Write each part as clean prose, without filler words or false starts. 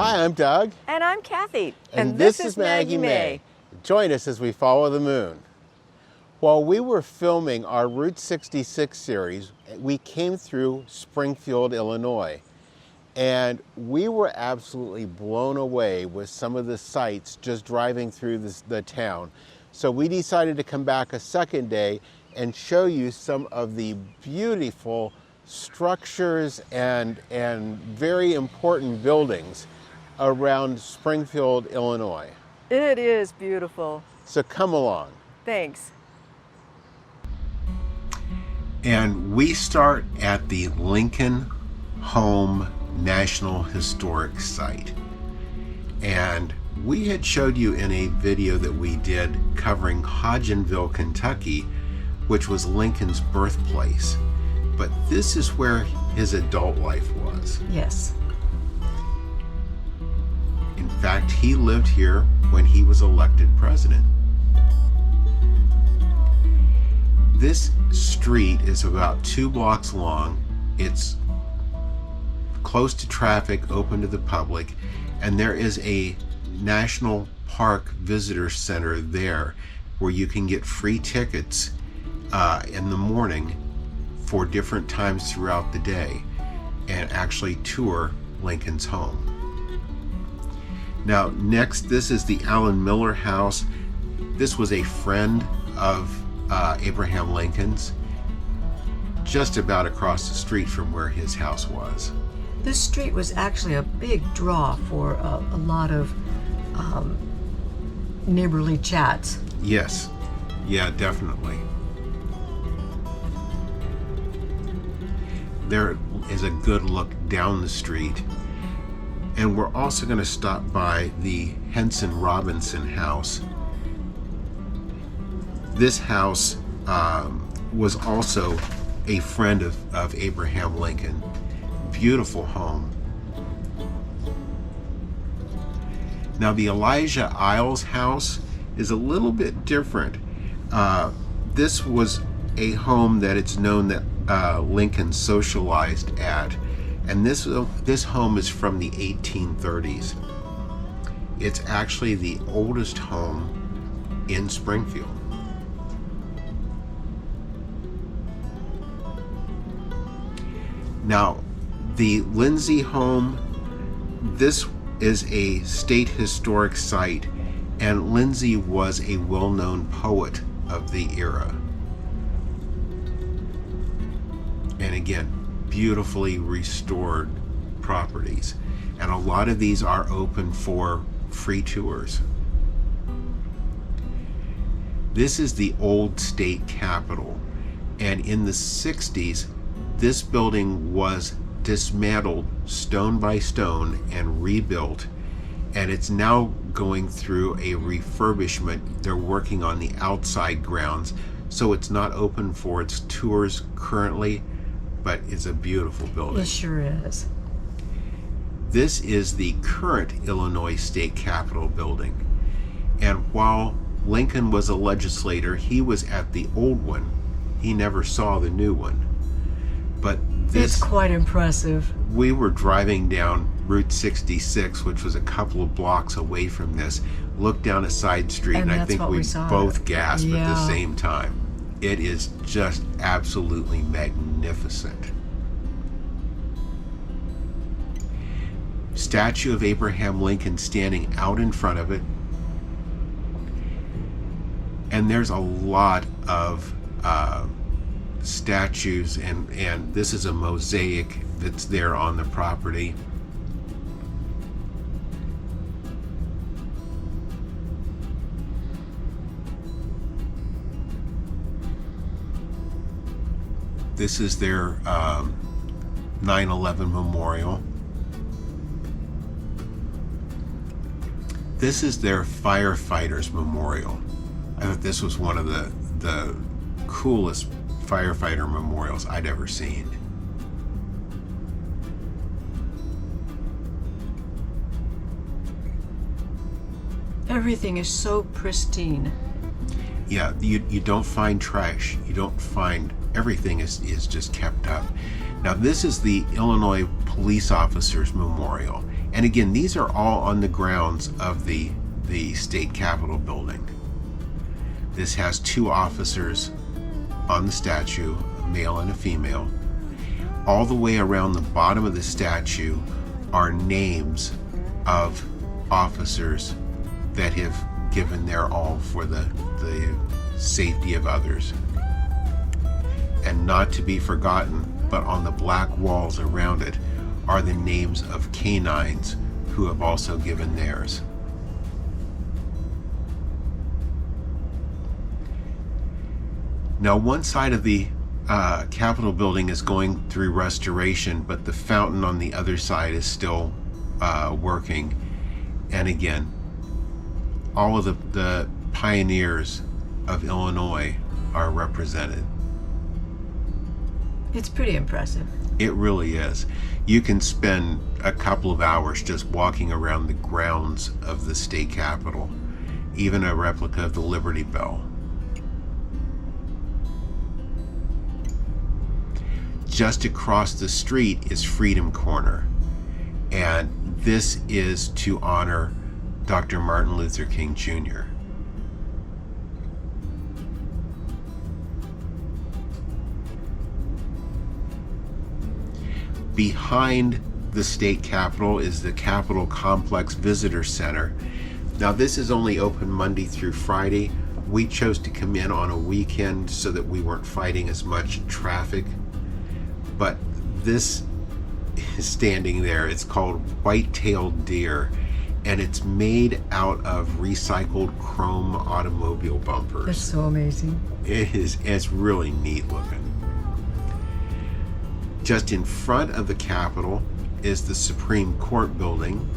Hi, I'm Doug. And I'm Cathy. And this is Maggie Mae. Join us as we follow the moon. While we were filming our Route 66 series, we came through Springfield, Illinois. And we were absolutely blown away with some of the sights just driving through the town. So we decided to come back a second day and show you some of the beautiful structures and very important buildings around Springfield, Illinois. It is beautiful. So come along. Thanks. And we start at the Lincoln Home National Historic Site. And we had showed you in a video that we did covering Hodgenville, Kentucky, which was Lincoln's birthplace. But this is where his adult life was. Yes. In fact, he lived here when he was elected president. This street is about 2 blocks long. It's close to traffic, open to the public, and there is a National Park Visitor Center there where you can get free tickets in the morning for different times throughout the day and actually tour Lincoln's home. Now next, this is the Allen Miller House. This was a friend of Abraham Lincoln's, just about across the street from where his house was. This street was actually a big draw for a lot of neighborly chats. Yes, yeah, definitely. There is a good look down the street. And we're also going to stop by the Henson Robinson house. This house was also a friend of Abraham Lincoln. Beautiful home. Now the Elijah Iles house is a little bit different. This was a home that it's known that Lincoln socialized at. And this home is from the 1830s. It's actually the oldest home in Springfield. Now, the Lindsay Home, this is a state historic site, and Lindsay was a well-known poet of the era. And again, beautifully restored properties, and a lot of these are open for free tours. This is the old state capitol, and in the 60s this building was dismantled stone by stone and rebuilt, and it's now going through a refurbishment. They're working on the outside grounds, so it's not open for its tours currently, but it's a beautiful building. It sure is. This is the current Illinois State Capitol building. And while Lincoln was a legislator, he was at the old one. He never saw the new one. But this, it's quite impressive. We were driving down Route 66, which was a couple of blocks away from this, looked down a side street, and I think we both gasped at the same time. It is just absolutely magnificent. Statue of Abraham Lincoln standing out in front of it. And there's a lot of statues, and this is a mosaic that's there on the property. This is their 9/11 memorial. This is their Firefighters Memorial. I thought this was one of the coolest firefighter memorials I'd ever seen. Everything is so pristine. Yeah, you don't find trash. You don't find, everything is just kept up. Now this is the Illinois Police Officers Memorial. And again, these are all on the grounds of the state capitol building. This has two officers on the statue, a male and a female. All the way around the bottom of the statue are names of officers that have given their all for the safety of others. And not to be forgotten, but on the black walls around it are the names of canines who have also given theirs. Now, one side of the Capitol building is going through restoration, but the fountain on the other side is still working. And again, all of the pioneers of Illinois are represented. It's pretty impressive. It really is. You can spend a couple of hours just walking around the grounds of the state capitol, even a replica of the Liberty Bell. Just across the street is Freedom Corner, and this is to honor Dr. Martin Luther King Jr. Behind the state capitol is the Capitol Complex Visitor Center. Now, this is only open Monday through Friday. We chose to come in on a weekend so that we weren't fighting as much traffic. But this is standing there. It's called White-tailed Deer, and it's made out of recycled chrome automobile bumpers. That's so amazing. It's really neat looking. Just in front of the Capitol is the Supreme Court building.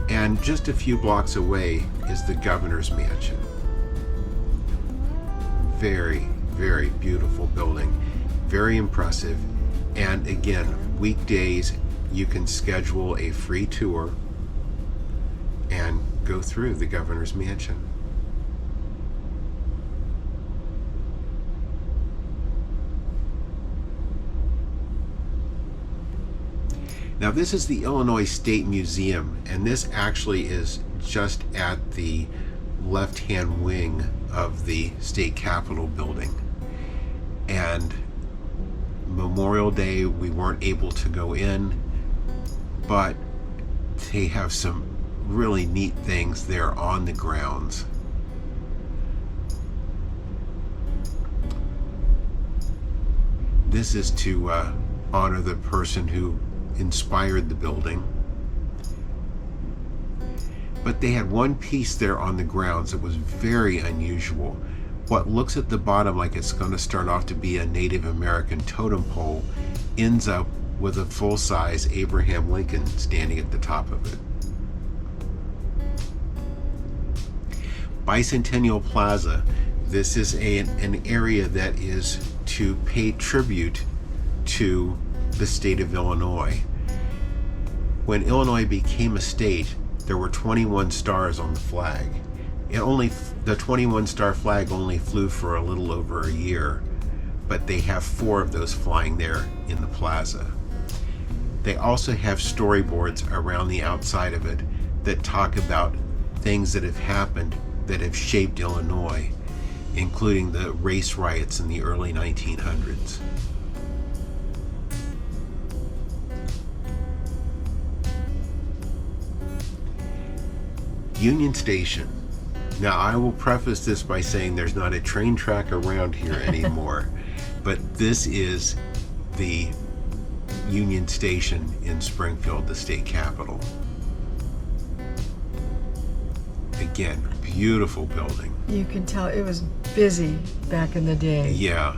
And just a few blocks away is the Governor's Mansion. Very, very beautiful building, very impressive. And again, weekdays you can schedule a free tour and go through the Governor's Mansion. Now, this is the Illinois State Museum, and this actually is just at the left-hand wing of the state capitol building. And Memorial Day, we weren't able to go in, but they have some really neat things there on the grounds. This is to honor the person who inspired the building. But they had one piece there on the grounds that was very unusual. What looks at the bottom like it's going to start off to be a Native American totem pole ends up with a full-size Abraham Lincoln standing at the top of it. Bicentennial Plaza. This is an area that is to pay tribute to the state of Illinois. When Illinois became a state, there were 21 stars on the flag. The 21-star flag only flew for a little over a year, but they have 4 of those flying there in the plaza. They also have storyboards around the outside of it that talk about things that have happened that have shaped Illinois, including the race riots in the early 1900s. Union Station. Now, I will preface this by saying there's not a train track around here anymore, but this is the Union Station in Springfield, the state capitol. Again, beautiful building. You can tell it was busy back in the day. Yeah.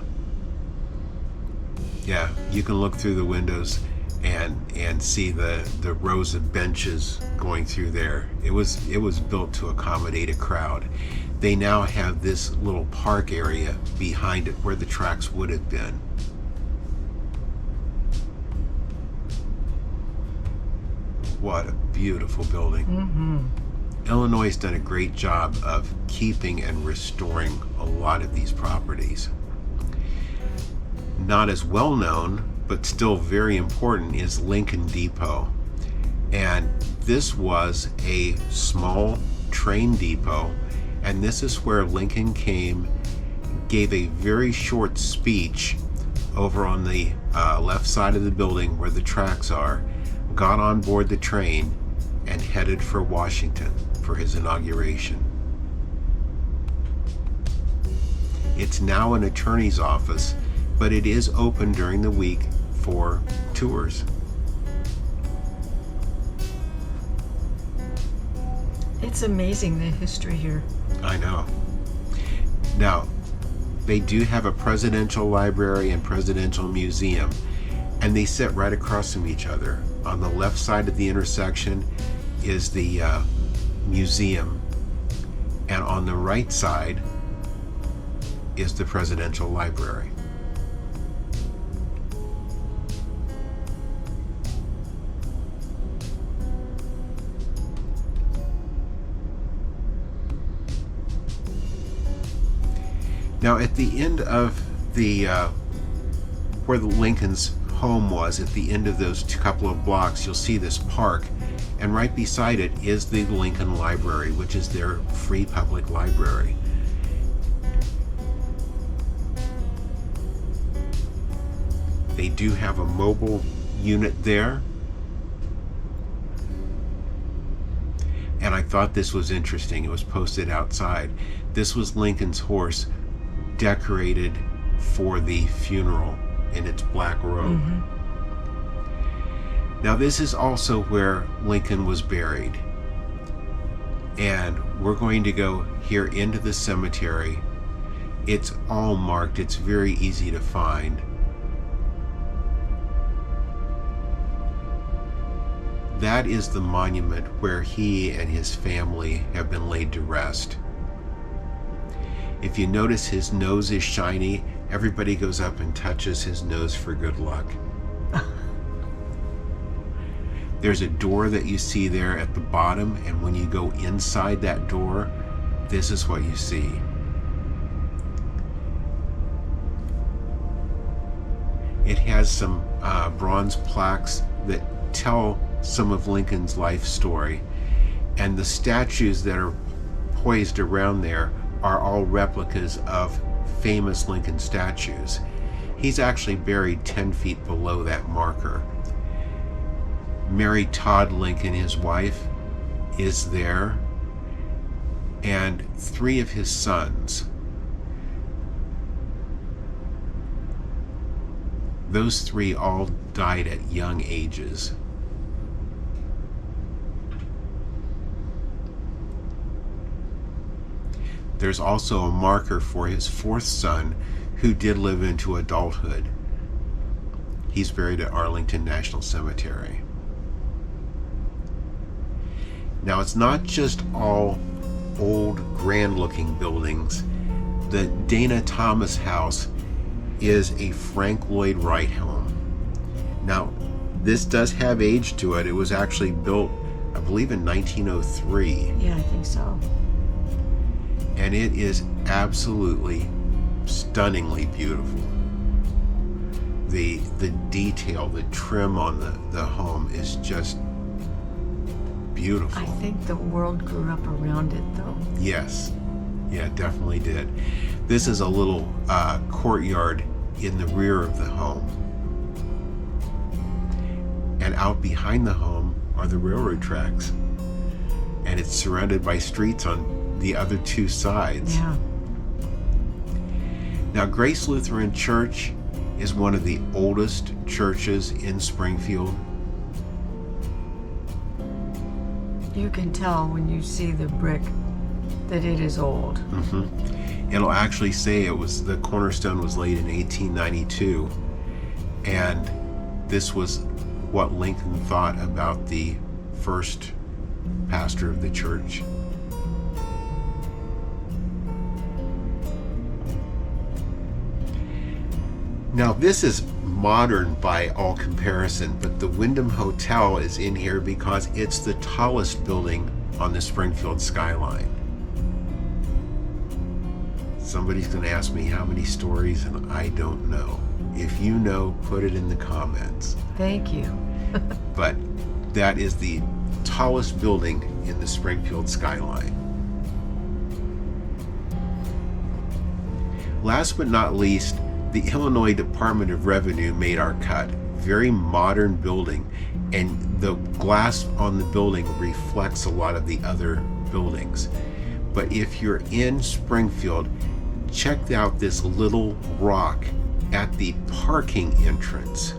Yeah, you can look through the windows and see the rows of benches going through there. It was built to accommodate a crowd. They now have this little park area behind it where the tracks would have been. What a beautiful building. Illinois has done a great job of keeping and restoring a lot of these properties. Not as well known, but still very important, is Lincoln Depot. And this was a small train depot, and this is where Lincoln came, gave a very short speech over on the left side of the building where the tracks are, got on board the train, and headed for Washington for his inauguration. It's now an attorney's office, but it is open during the week for tours. It's amazing the history here. I know. Now, they do have a presidential library and presidential museum, and they sit right across from each other. On the left side of the intersection is the museum, and on the right side is the presidential library. Now, at the end of the where the Lincoln's home was, at the end of those couple of blocks, you'll see this park, and right beside it is the Lincoln Library, which is their free public library. They do have a mobile unit there, and I thought this was interesting. It was posted outside. This was Lincoln's horse, decorated for the funeral in its black robe. Now, this is also where Lincoln was buried, and we're going to go here into the cemetery. It's all marked. It's very easy to find. That is the monument where he and his family have been laid to rest. If you notice, his nose is shiny. Everybody goes up and touches his nose for good luck. There's a door that you see there at the bottom, and when you go inside that door, this is what you see. It has some bronze plaques that tell some of Lincoln's life story, and the statues that are poised around there are all replicas of famous Lincoln statues. He's actually buried 10 feet below that marker. Mary Todd Lincoln, his wife, is there, and 3 of his sons. Those 3 all died at young ages. There's also a marker for his 4th son, who did live into adulthood. He's buried at Arlington National Cemetery. Now, it's not just all old, grand-looking buildings. The Dana Thomas House is a Frank Lloyd Wright home. Now, this does have age to it. It was actually built, I believe, in 1903. Yeah, I think so. And it is absolutely stunningly beautiful. The detail, the trim on the home is just beautiful. I think the world grew up around it, though. Yes. Yeah, it definitely did. This is a little courtyard in the rear of the home. And out behind the home are the railroad tracks. And it's surrounded by streets on the other 2 sides. Yeah. Now, Grace Lutheran Church is one of the oldest churches in Springfield. You can tell when you see the brick that it is old. It'll actually say the cornerstone was laid in 1892, and this was what Lincoln thought about the first pastor of the church. Now this is modern by all comparison, but the Windham Hotel is in here because it's the tallest building on the Springfield skyline. Somebody's going to ask me how many stories, and I don't know. If you know, put it in the comments. Thank you. But that is the tallest building in the Springfield skyline. Last but not least, the Illinois Department of Revenue made our cut. Very modern building, and the glass on the building reflects a lot of the other buildings. But if you're in Springfield, check out this little rock at the parking entrance.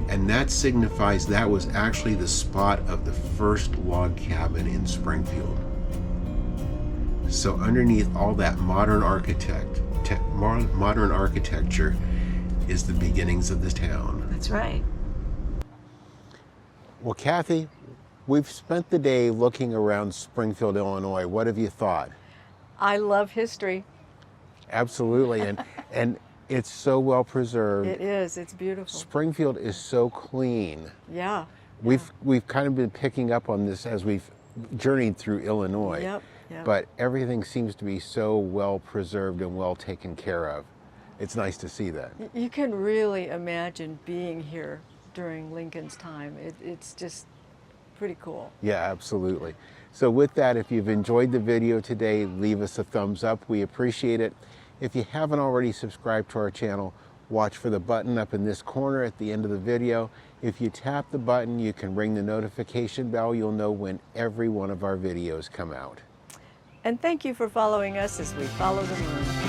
And that signifies that was actually the spot of the first log cabin in Springfield. So underneath all that modern architecture is the beginnings of the town. That's right. Well, Cathy, we've spent the day looking around Springfield, Illinois. What have you thought? I love history. Absolutely, and it's so well preserved. It is. It's beautiful. Springfield is so clean. Yeah. We've kind of been picking up on this as we've journeyed through Illinois. Yep. But everything seems to be so well preserved and well taken care of. It's nice to see that. You can really imagine being here during Lincoln's time. It's just pretty cool. Yeah, absolutely. So with that, if you've enjoyed the video today, leave us a thumbs up. We appreciate it. If you haven't already subscribed to our channel, watch for the button up in this corner at the end of the video. If you tap the button, you can ring the notification bell. You'll know when every one of our videos come out. And thank you for following us as we follow the moon.